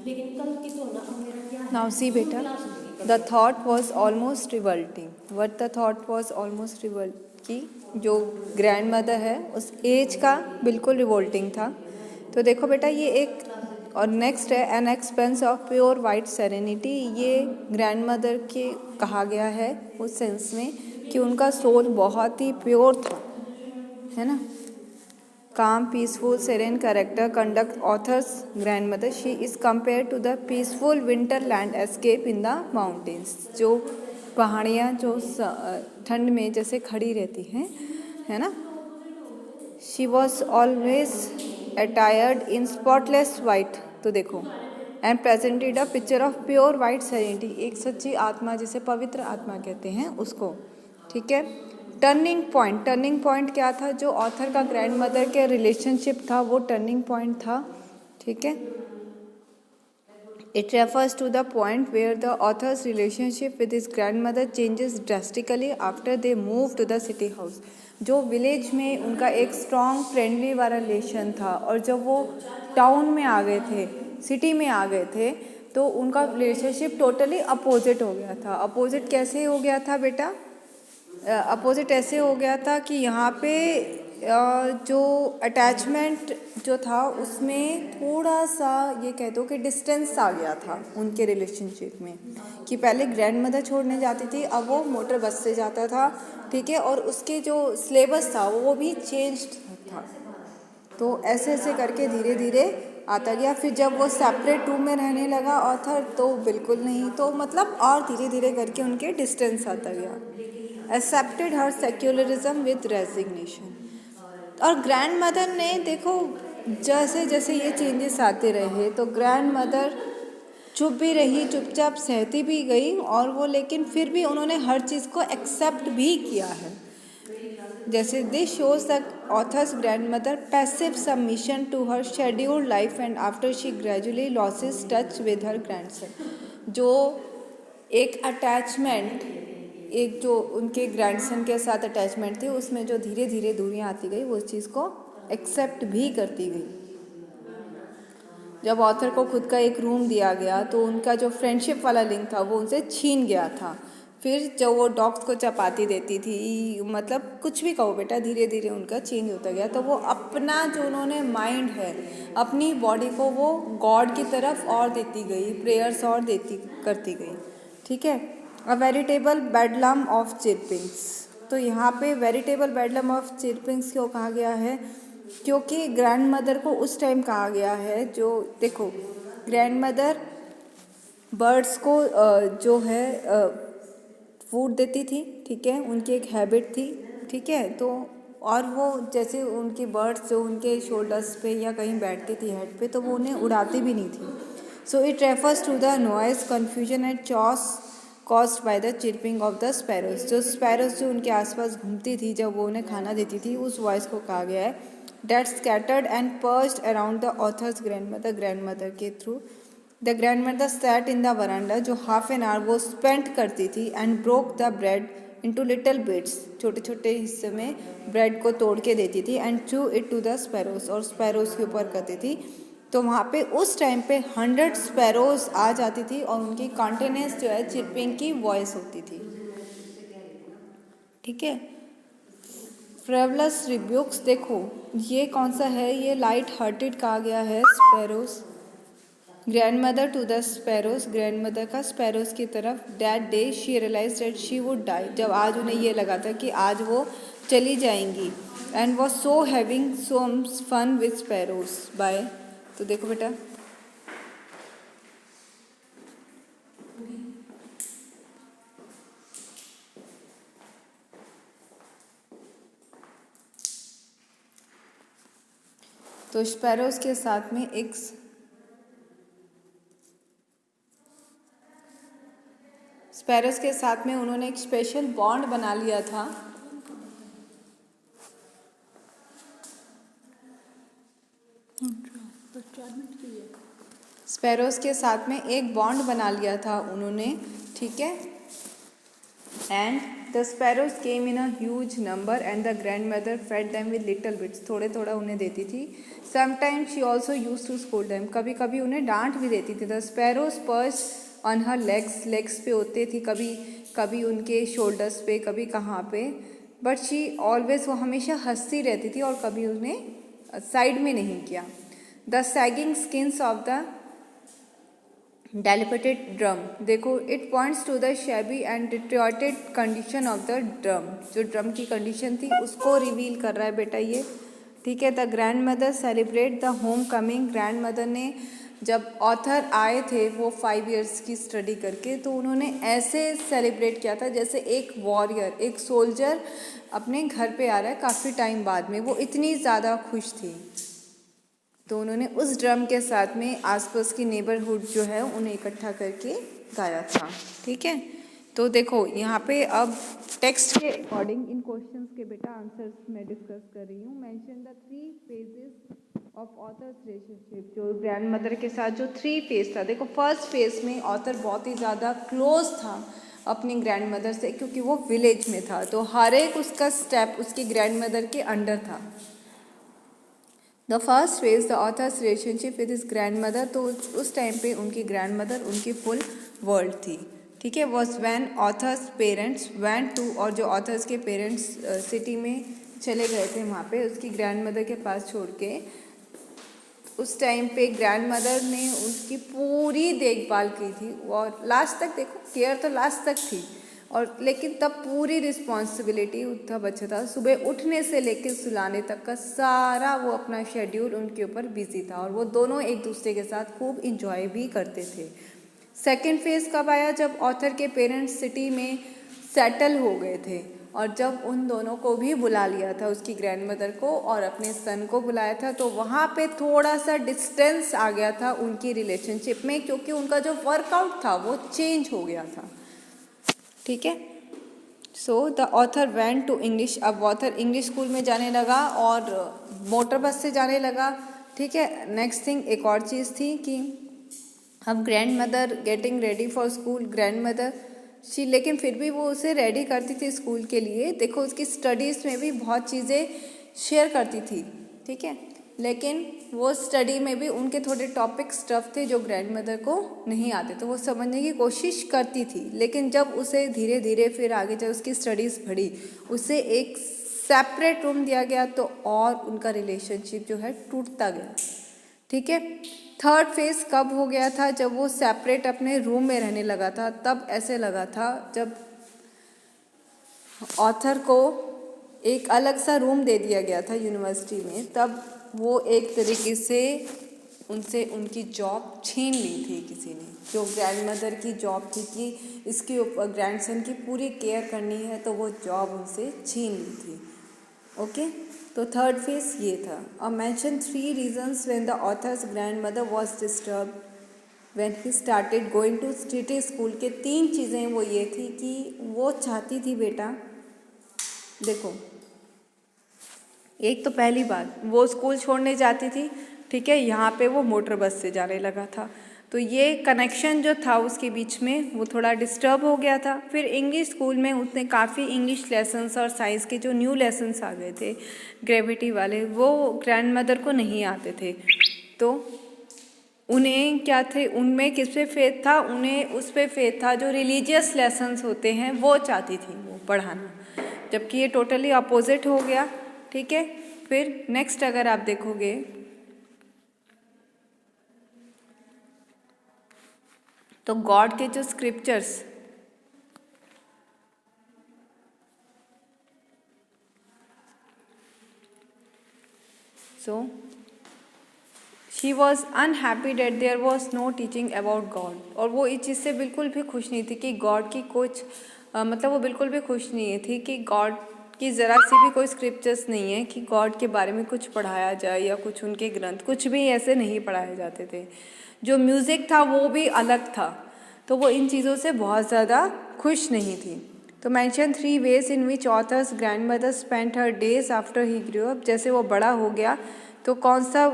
लेकिन कल की तुलना अब मेरा क्या है। Now see बेटा, the thought was almost revolting. What the thought was almost revolting? कि जो ग्रैंड मदर है उस एज का बिल्कुल रिवोल्टिंग था। तो देखो बेटा ये एक और नेक्स्ट है an expense of pure white serenity. ये ग्रैंड मदर के कहा गया है उस सेंस में कि उनका सोल बहुत ही प्योर था, है ना। Calm, peaceful, serene character conduct author's grandmother. She is compared to the peaceful winterland escape in the mountains. जो पहाड़ियाँ जो ठंड में जैसे खड़ी रहती हैं, है ना। She was always attired in spotless white. तो देखो and presented a picture of pure white serenity. एक सच्ची आत्मा जिसे पवित्र आत्मा कहते हैं उसको, ठीक है। टर्निंग पॉइंट क्या था, जो ऑथर का ग्रैंड मदर के रिलेशनशिप था वो टर्निंग पॉइंट था, ठीक है। It refers to the point where the author's relationship with his grand mother changes drastically after they move to the city house. जो विलेज में उनका एक स्ट्रॉन्ग फ्रेंडली वाला रिलेशन था और जब वो टाउन में आ गए थे, सिटी में आ गए थे, तो उनका रिलेशनशिप टोटली अपोजिट हो गया था। अपोजिट कैसे हो गया था बेटा, अपोजिट ऐसे हो गया था कि यहाँ पे जो अटैचमेंट जो था उसमें थोड़ा सा ये कह दो कि डिस्टेंस आ गया था उनके रिलेशनशिप में, कि पहले ग्रैंड मदर छोड़ने जाती थी, अब वो मोटर बस से जाता था, ठीक है, और उसके जो सिलेबस था वो भी चेंज था। तो ऐसे ऐसे करके धीरे धीरे आता गया। फिर जब वो सेपरेट रूम में रहने लगा ऑथर तो बिल्कुल नहीं, तो मतलब और धीरे धीरे करके उनके डिस्टेंस आता गया। Accepted her secularism with resignation. और ग्रैंड मदर ने देखो जैसे जैसे ये चेंजेस आते रहे तो ग्रैंड मदर चुप भी रही, चुपचाप सहती भी गई, और वो लेकिन फिर भी उन्होंने हर चीज़ को एक्सेप्ट भी किया है। जैसे this shows the author's grand mother passive submission to her scheduled life and after she gradually loses touch with her grandson. जो एक अटैचमेंट, एक जो उनके ग्रैंडसन के साथ अटैचमेंट थी उसमें जो धीरे धीरे दूरियां आती गई वो उस चीज़ को एक्सेप्ट भी करती गई। जब ऑथर को खुद का एक रूम दिया गया तो उनका जो फ्रेंडशिप वाला लिंक था वो उनसे छीन गया था। फिर जब वो डॉग्स को चपाती देती थी, मतलब कुछ भी कहो बेटा, धीरे धीरे उनका चेंज होता गया। तो वो अपना जो उन्होंने माइंड है, अपनी बॉडी को वो गॉड की तरफ और देती गई, प्रेयर्स और देती करती गई, ठीक है। अ वेरिटेबल बेडलम ऑफ चिरपिंग्स। तो यहाँ पे वेरिटेबल बेडलम ऑफ चिरपिंग्स क्यों कहा गया है, क्योंकि ग्रैंड मदर को उस टाइम कहा गया है, जो देखो ग्रैंड मदर बर्ड्स को जो है फूड देती थी, ठीक है, उनकी एक हैबिट थी, ठीक है। तो और वो जैसे उनकी बर्ड्स जो उनके शोल्डर्स पे या कहीं बैठती थी हेड पे, तो वो उन्हें उड़ाती भी नहीं थी। So it refers to the noise confusion and chaos caused by the chirping of the sparrows. जो स्पैरोज जो उनके आसपास घूमती थी जब वो उन्हें खाना देती थी, उस वॉइस को कहा गया है that scattered and perched around the author's grand mother के through. The grand mother sat in the veranda, जो हाफ एन आवर वो स्पेंड करती थी, and broke the bread into little bits, छोटे छोटे हिस्से में ब्रेड को तोड़ के देती थी, and threw it to the sparrows, और स्पैरोज के ऊपर करती थी। तो वहाँ पे उस टाइम पे 100 स्पैरोज आ जाती थी और उनकी कॉन्टिन्यूस जो है चिरपिंग की वॉइस होती थी, ठीक है। फ्रेवलस रिब्यूक्स, देखो ये कौन सा है, ये लाइट हार्टेड कहा गया है sparrows. Grandmother to the sparrows, grandmother का स्पैरोज की तरफ। That day she realise that she would die, जब आज उन्हें ये लगा था कि आज वो चली जाएंगी, and was so having so fun with sparrows by. तो देखो बेटा तो स्पैरोज के साथ में एक स्पैरोज के साथ में उन्होंने एक स्पेशल बॉन्ड बना लिया था। स्पैरोज के साथ में एक बॉन्ड बना लिया था उन्होंने, ठीक है। And the sparrows came in a huge number and the grand mother fed them with little bits, थोड़े थोड़ा उन्हें देती थी. Sometimes she also use to school them, कभी कभी उन्हें डांट भी देती थी. The sparrows perch on her legs, legs पे होते थी, कभी कभी उनके शोल्डर्स पे, कभी कहाँ पे. बट शी ऑलवेज, वो हमेशा हंसती रहती थी और कभी उन्हें साइड में नहीं किया. The sagging skins of the dilapidated drum, देखो it points to the shabby and deteriorated condition of the drum, जो ड्रम की कंडीशन थी उसको रिवील कर रहा है बेटा ये. ठीक है. The grand mother celebrate the home coming, grand mother ने जब ऑथर आए थे वो 5 इयर्स की स्टडी करके, तो उन्होंने ऐसे सेलिब्रेट किया था जैसे एक वॉरियर, एक सोल्जर अपने घर पे आ रहा है काफ़ी टाइम बाद में. वो इतनी ज़्यादा खुश थी. तो उन्होंने उस ड्रम के साथ में आसपास की नेबरहुड जो है उन्हें इकट्ठा करके गाया था. ठीक है. तो देखो यहाँ पे अब टेक्स्ट के अकॉर्डिंग इन क्वेश्चंस के बेटा आंसर्स मैं डिस्कस कर रही हूँ. Mention the 3 phases of authors relationship, जो ग्रैंड मदर के साथ जो 3 फेज था. देखो फर्स्ट फेज में ऑथर बहुत ही ज़्यादा क्लोज था अपनी ग्रैंड मदर से, क्योंकि वो विलेज में था, तो हर एक उसका स्टेप उसकी ग्रैंड मदर के अंडर था. The first phase the author's relationship with his grand mother, तो उस टाइम पे उनकी ग्रैंड मदर उनकी फुल वर्ल्ड थी. ठीक है. Was when author's parents went to, और जो ऑथर्स के पेरेंट्स सिटी में चले गए थे वहाँ पे उसकी ग्रैंड मदर के पास छोड़ के, उस टाइम पे ग्रैंड मदर ने उसकी पूरी देखभाल की थी. और लास्ट तक देखो केयर तो लास्ट तक थी, और लेकिन तब पूरी रिस्पॉन्सिबिलिटी उनका बच्चा था. सुबह उठने से लेकर सुलाने तक का सारा वो अपना शेड्यूल उनके ऊपर बिजी था, और वो दोनों एक दूसरे के साथ खूब इंजॉय भी करते थे. सेकेंड फेज कब आया? जब ऑथर के पेरेंट्स सिटी में सेटल हो गए थे, और जब उन दोनों को भी बुला लिया था, उसकी ग्रैंड मदर को और अपने सन को बुलाया था, तो वहाँ पे थोड़ा सा डिस्टेंस आ गया था उनकी रिलेशनशिप में, क्योंकि उनका जो वर्कआउट था वो चेंज हो गया था. ठीक है. So the author went to English, अब ऑथर इंग्लिश स्कूल में जाने लगा और मोटर बस से जाने लगा. ठीक है. नेक्स्ट थिंग एक और चीज़ थी कि अब grand mother getting ready for school, grand mother she, लेकिन फिर भी वो उसे रेडी करती थी स्कूल के लिए. देखो उसकी स्टडीज़ में भी बहुत चीज़ें शेयर करती थी. ठीक है. लेकिन वो स्टडी में भी उनके थोड़े टॉपिक स्टफ थे जो ग्रैंड मदर को नहीं आते, तो वो समझने की कोशिश करती थी. लेकिन जब उसे धीरे धीरे फिर आगे जब उसकी स्टडीज़ बढ़ी, उसे एक सेपरेट रूम दिया गया, तो और उनका रिलेशनशिप जो है टूटता गया. ठीक है. थर्ड फेज कब हो गया था? जब वो सेपरेट अपने रूम में रहने लगा था. तब ऐसे लगा था जब ऑथर को एक अलग सा रूम दे दिया गया था यूनिवर्सिटी में, तब वो एक तरीके से उनसे उनकी जॉब छीन ली थी किसी ने, जो ग्रैंड मदर की जॉब थी कि इसके ऊपर ग्रैंडसन की पूरी केयर करनी है, तो वो जॉब उनसे छीन ली थी. ओके. तो थर्ड फेज ये था. अब mention 3 reasons when the author's grand mother was disturb when he started going to city school के 3 चीज़ें वो ये थी कि वो चाहती थी बेटा, देखो एक तो पहली बात वो स्कूल छोड़ने जाती थी. ठीक है. यहाँ पे वो मोटर बस से जाने लगा था, तो ये कनेक्शन जो था उसके बीच में वो थोड़ा डिस्टर्ब हो गया था. फिर इंग्लिश स्कूल में उसने काफ़ी इंग्लिश लेसन्स और साइंस के जो न्यू लेसन्स आ गए थे ग्रेविटी वाले, वो ग्रैंड मदर को नहीं आते थे. तो उन्हें क्या थे, उनमें किस पे फेथ था? उन्हें उस पे फेथ था जो रिलीजियस लेसन्स होते हैं वो चाहती थी वो पढ़ाना, जबकि ये टोटली अपोजिट हो गया. ठीक है. फिर नेक्स्ट अगर आप देखोगे तो गॉड के जो scriptures, so she was unhappy that there was no teaching about God, और वो इस चीज़ से बिल्कुल भी खुश नहीं थी कि गॉड की कुछ मतलब वो बिल्कुल भी खुश नहीं थी कि गॉड की ज़रा सी भी कोई स्क्रिप्चर्स नहीं है कि गॉड के बारे में कुछ पढ़ाया जाए, या कुछ उनके ग्रंथ कुछ भी ऐसे नहीं पढ़ाए जाते थे. जो म्यूज़िक था वो भी अलग था, तो वो इन चीज़ों से बहुत ज़्यादा खुश नहीं थी. तो mention 3 ways in which authors grand mother spent her days after he grew up, जैसे वो बड़ा हो गया तो कौन सा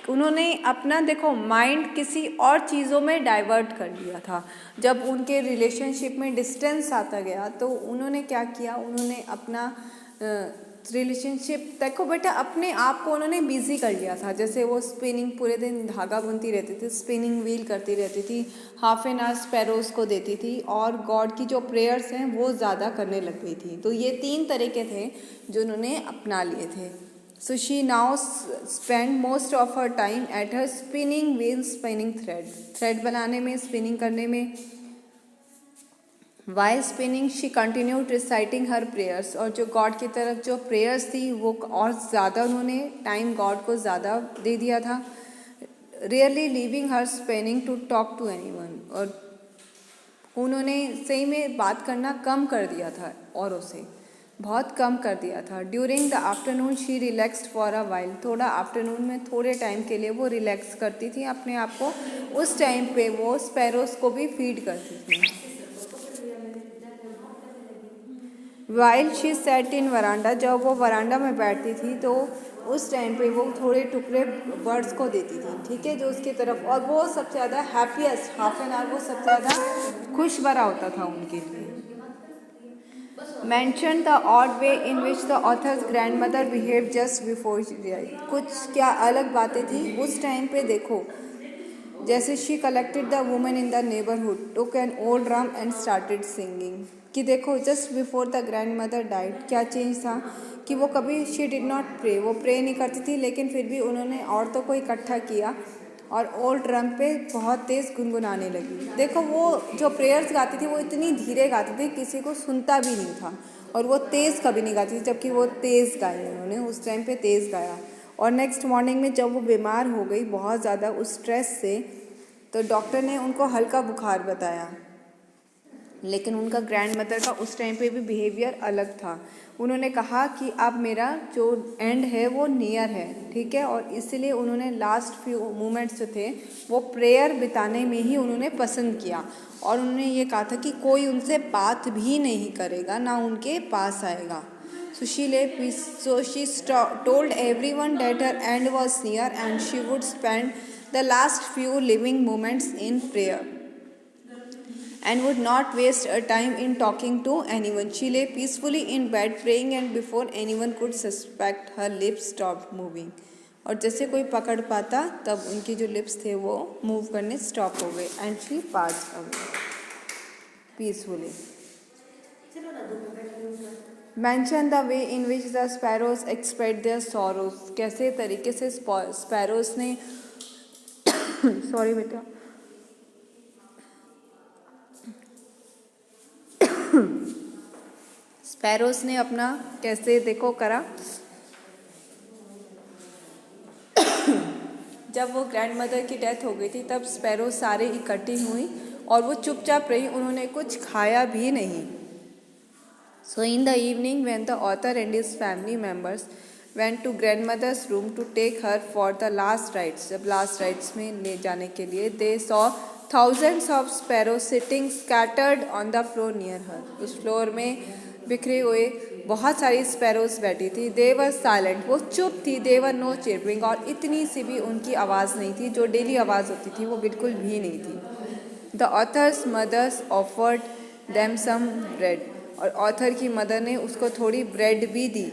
उन्होंने अपना देखो माइंड किसी और चीज़ों में डाइवर्ट कर लिया था। जब उनके रिलेशनशिप में डिस्टेंस आता गया तो उन्होंने क्या किया, उन्होंने अपना रिलेशनशिप देखो बेटा अपने आप को उन्होंने बिजी कर लिया था। जैसे वो स्पिनिंग पूरे दिन धागा बुनती रहती थी, स्पिनिंग व्हील करती रहती थी, हाफ एन आवर स्पैरोज को देती थी और गॉड की जो प्रेयर्स हैं वो ज़्यादा करने लग गई थी। तो ये 3 तरीके थे जो उन्होंने अपना लिए थे। So she now spend most of her time at her spinning wheel spinning thread बनाने में, spinning करने में। While spinning she continued reciting her prayers और जो गॉड की तरफ जो प्रेयर्स थी वो और ज़्यादा उन्होंने टाइम गॉड को ज़्यादा दे दिया था। Rarely leaving her spinning to talk to anyone और उन्होंने सही में बात करना कम कर दिया था, औरों से बहुत कम कर दिया था। During the afternoon she relaxed for a while, थोड़ा आफ्टरनून में थोड़े टाइम के लिए वो रिलैक्स करती थी अपने आप को। उस टाइम पे वो स्पैरोस को भी फीड करती थी। वाइल शी सेट इन वरांडा, जब वो वरांडा में बैठती थी तो उस टाइम पे वो थोड़े टुकड़े बर्ड्स को देती थी, ठीक है, जो उसकी तरफ, और वो सबसे ज़्यादा हैप्पीएस्ट हाफ एन आवर वो सबसे ज़्यादा खुश भरा होता था उनके लिए। Mention the odd way in which the author's grandmother behaved just before she died। कुछ क्या अलग बातें थी उस टाइम पे, देखो जैसे she collected the women in the neighborhood, took an old drum and started singing। कि देखो just before the grandmother died क्या चेंज था कि वो कभी she did not pray, वो प्रे नहीं करती थी, लेकिन फिर भी उन्होंने औरतों को इकट्ठा किया और ओल्ड ड्रम पे बहुत तेज़ गुनगुनाने लगी। देखो वो जो प्रेयर्स गाती थी वो इतनी धीरे गाती थी किसी को सुनता भी नहीं था, और वो तेज़ कभी नहीं गाती थी, जबकि वो तेज़ गाई उन्होंने उस टाइम पे तेज़ गाया। और नेक्स्ट मॉर्निंग में जब वो बीमार हो गई बहुत ज़्यादा उस स्ट्रेस से, तो डॉक्टर ने उनको हल्का बुखार बताया, लेकिन उनका ग्रैंड मदर का उस टाइम पे भी बिहेवियर अलग था। उन्होंने कहा कि अब मेरा जो एंड है वो नियर है, ठीक है, और इसलिए उन्होंने लास्ट फ्यू मोमेंट्स जो थे वो प्रेयर बिताने में ही उन्होंने पसंद किया। और उन्होंने ये कहा था कि कोई उनसे बात भी नहीं करेगा, ना उनके पास आएगा। So she told everyone that her end was near and she would spend the last few living moments in prayer and would not waste her time in talking to anyone. She lay peacefully in bed praying, and before anyone could suspect, her lips stopped moving। और जैसे कोई पकड़ पाता तब उनके जो lips थे वो मूव करने स्टॉप हो गए। And she passed away peacefully. Mention the way in which the sparrows express their sorrows। कैसे तरीके से स्पैरोज ने सॉरी बेटा स्पैरोज ने अपना कैसे देखो करा। जब वो ग्रैंड मदर की डेथ हो गई थी तब स्पैरो सारे इकट्ठी हुई और वो चुपचाप रही, उन्होंने कुछ खाया भी नहीं। So in the evening when the author and his family members went to grandmother's room to take her for the last rites, जब last rites में ले जाने के लिए, they saw thousands of sparrows sitting scattered on the floor near her। उस floor में बिखरे हुए बहुत सारी स्पैरोज बैठी थी। they were silent, वो चुप थी। they were no chirping, और इतनी सी भी उनकी आवाज़ नहीं थी, जो डेली आवाज़ होती थी वो बिल्कुल भी नहीं थी। the author's mothers offered them some bread, और ऑथर की मदर ने उसको थोड़ी ब्रेड भी दी।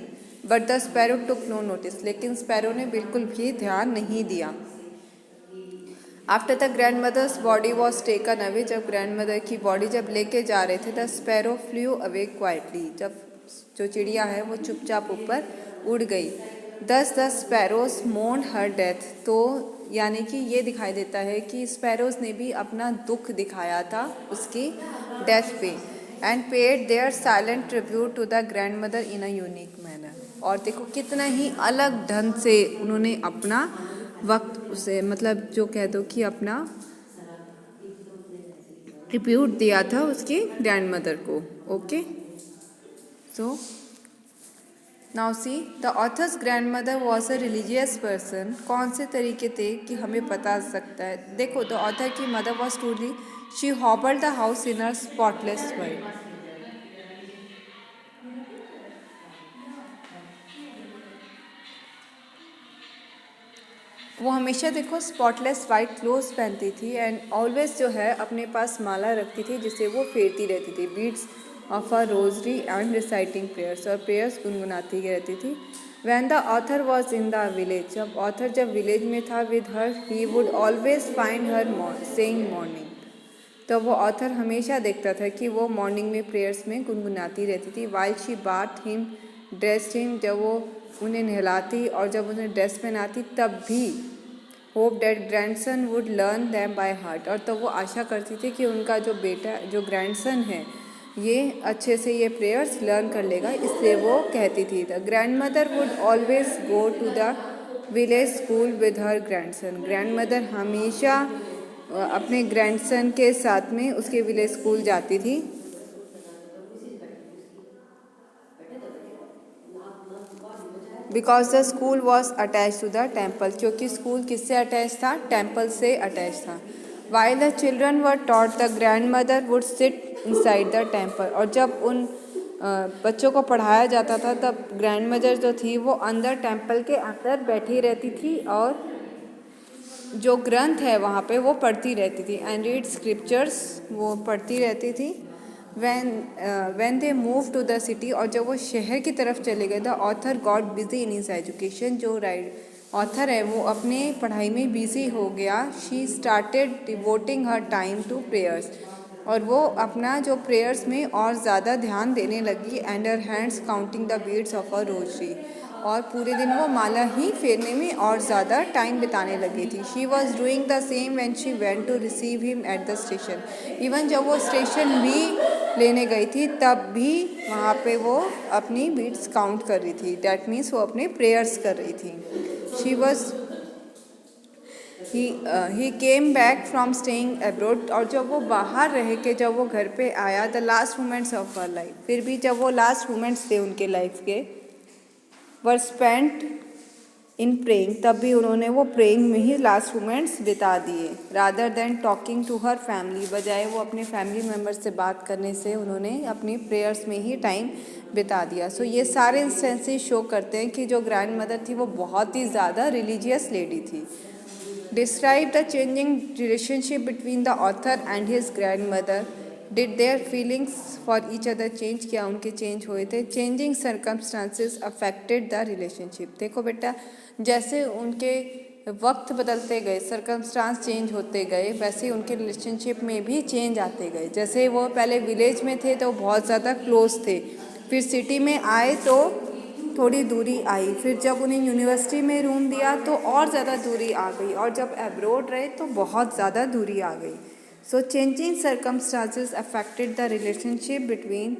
But the sparrow took no notice, लेकिन स्पैरो ने बिल्कुल भी ध्यान नहीं दिया। After the grandmother's body was taken away, जब ग्रैंड मदर की बॉडी जब लेके जा रहे थे, the sparrow flew away quietly, जब जो चिड़िया है वो चुपचाप ऊपर उड़ गई। दस द स्पैरोज मोर्न हर डेथ, तो यानी कि ये दिखाई देता है कि स्पैरोज ने भी अपना दुख दिखाया था उसकी डेथ पे। And paid their silent tribute to the grand mother in a unique manner, और देखो कितना ही अलग ढंग से उन्होंने अपना वक्त उसे मतलब जो कह दो कि अपना ट्रिब्यूट दिया था उसकी ग्रैंड मदर को। Okay, so now see the author's grand mother was a religious person. कौन से तरीके थे कि हमें पता सकता है। देखो द ऑथर की mother was truly she hobbled the house in a spotless way. वो हमेशा देखो स्पॉटलेस वाइट क्लोथ्स पहनती थी एंड ऑलवेज जो है अपने पास माला रखती थी जिसे वो फेरती रहती थी, beads of a rosary and reciting prayers, और प्रेयर्स गुनगुनाती रहती थी। When the author was in the village, जब ऑथर जब विलेज में था with her he would always find her saying morning, तो वो ऑथर हमेशा देखता था कि वो मॉर्निंग में प्रेयर्स में गुनगुनाती रहती थी। While she bath him dressed him, जब वो उन्हें नहलाती और जब उन्हें ड्रेस पहनाती तब भी hope that grandson would learn them by heart, और तो वो आशा करती थी कि उनका जो बेटा जो ग्रैंडसन है ये अच्छे से ये प्रेयर्स लर्न कर लेगा, इसलिए वो कहती थी। The grand mother would always go to the village school with her grandson, grand mother हमेशा अपने ग्रैंडसन के साथ में उसके विलेज स्कूल जाती थी। Because the school was attach to the temple, क्योंकि स्कूल किससे अटैच था, टेम्पल से अटैच था। While the children were taught the grand mother would sit inside the temple, और जब उन बच्चों को पढ़ाया जाता था तब ग्रैंड मदर जो थी वो अंदर टेम्पल के अंदर बैठी रहती थी और जो ग्रंथ है वहाँ पे वो पढ़ती रहती थी एंड रीड स्क्रिप्चर्स, वो पढ़ती रहती थी। when they moved to the city, और जब वो शहर की तरफ चले गए, the author got busy in his education, जो ऑथर है वो अपने पढ़ाई में बिजी हो गया। She started devoting her time to prayers, और वो अपना जो प्रेयर्स में और ज़्यादा ध्यान देने लगी। And her hands counting the beads of a rosary, और पूरे दिन वो माला ही फेरने में और ज़्यादा टाइम बिताने लगी थी। She was doing the same when she went to receive him at the station, even जब वो स्टेशन भी लेने गई थी तब भी वहाँ पे वो अपनी बीट्स काउंट कर रही थी, डैट मीन्स वो अपने प्रेयर्स कर रही थी। She was he came back from staying abroad, और जब वो बाहर रह के जब वो घर पे आया, the last moments of her life, फिर भी जब वो लास्ट मोमेंट्स थे उनके लाइफ के, वर स्पेंट इन प्रेइंग, तब भी उन्होंने वो प्रेइंग में ही लास्ट मोमेंट्स बिता दिए। Rather than talking to her family, बजाय वो अपने फैमिली मेम्बर से बात करने से उन्होंने अपनी प्रेयर्स में ही टाइम बिता दिया। सो ये सारे इंस्टेंसेस शो करते हैं कि जो ग्रैंड मदर थी वो बहुत ही ज़्यादा रिलीजियस लेडी थी। Describe the changing relationship between the author and his grand mother, did their feelings for each other change, क्या उनके चेंज हुए थे। Changing circumstances affected the relationship, देखो बेटा जैसे उनके वक्त बदलते गए, सर्कमस्टांस चेंज होते गए, वैसे ही उनके रिलेशनशिप में भी चेंज आते गए। जैसे वो पहले विलेज में थे तो बहुत ज़्यादा क्लोज थे, फिर सिटी में आए तो थोड़ी दूरी आई, फिर जब उन्हें यूनिवर्सिटी में रूम दिया तो और ज़्यादा दूरी आ गई, और जब अब्रोड रहे तो बहुत ज़्यादा दूरी आ गई। So changing circumstances affected the relationship between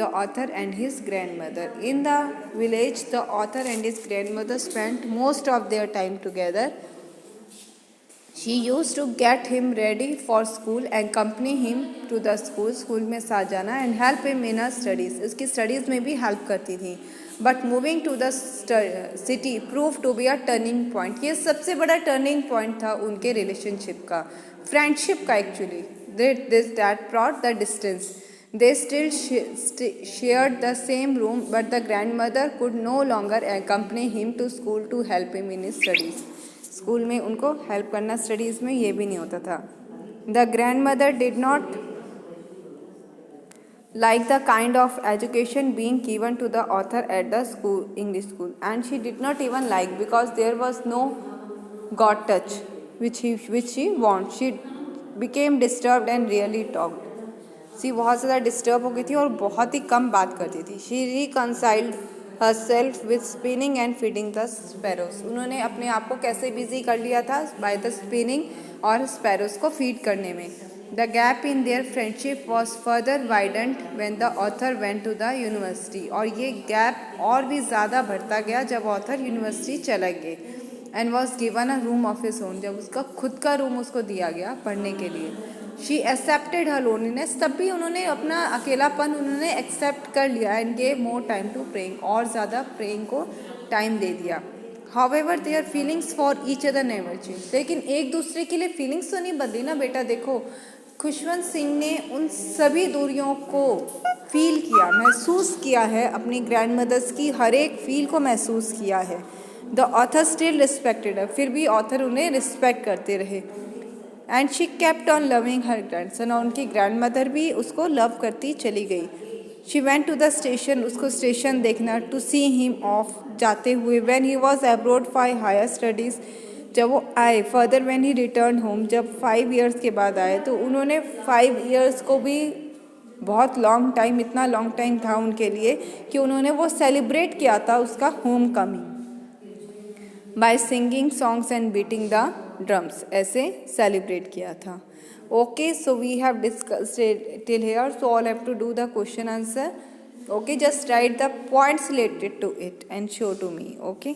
the author and his grandmother. In the village, the author and his grandmother spent most of their time together. She used to get him ready for school and accompany him to the school. School में साथ जाना and help him in his studies. इसकी studies में भी help करती थी. But moving to the city proved to be a turning point. ये सबसे बड़ा turning point था उनके relationship का, friendship का actually. That brought the distance. They still shared the same room, but the grandmother could no longer accompany him to school to help him in his studies. School में उनको help करना studies में ये भी नहीं होता था। The grand mother did not like the kind of education being given to the author at the school, English school, and she did not even like, because there was no God touch which she want. She became disturbed and really talked. सी बहुत ज़्यादा disturb हो गई थी और बहुत ही कम बात करती थी। She reconciled herself with spinning and feeding the sparrows. उन्होंने अपने आप को कैसे बिजी कर लिया था, by the spinning और sparrows को फीड करने में। The gap in their friendship was further widened when the author went to the university. और ये गैप और भी ज़्यादा बढ़ता गया जब ऑथर यूनिवर्सिटी चला गए। And was given a room of his own. जब उसका खुद का रूम उसको दिया गया पढ़ने के लिए। She accepted her loneliness. तब भी उन्होंने अपना अकेलापन उन्होंने एक्सेप्ट कर लिया and gave more time to praying. और ज़्यादा प्रेइंग को टाइम दे दिया। However, their feelings for each other never changed. लेकिन एक दूसरे के लिए फीलिंग्स तो नहीं बदली ना बेटा। देखो खुशवंत सिंह ने उन सभी दूरियों को फील किया, महसूस किया है, अपनी ग्रैंड मदर्स की हर एक फील को महसूस किया है। द ऑथर स्टिल रिस्पेक्टेड हर, फिर भी ऑथर उन्हें रिस्पेक्ट करते रहे. And she kept on loving her grandson, और उनकी ग्रैंड मदर भी उसको लव करती चली गई. She went to the station, उसको स्टेशन देखना, टू सी हिम ऑफ जाते हुए. When he was abroad for higher studies, जब वो आए. Further when he return home, जब 5 ईयर्स के बाद आए, तो उन्होंने 5 ईयर्स को भी बहुत लॉन्ग टाइम, इतना लॉन्ग टाइम था उनके लिए कि उन्होंने वो सेलिब्रेट किया था उसका home coming by singing songs and beating the drums, ऐसे सेलिब्रेट किया था. Okay, so we have discussed till here, so all have to do the question answer. Okay, just write the points related to it and show to me. Okay.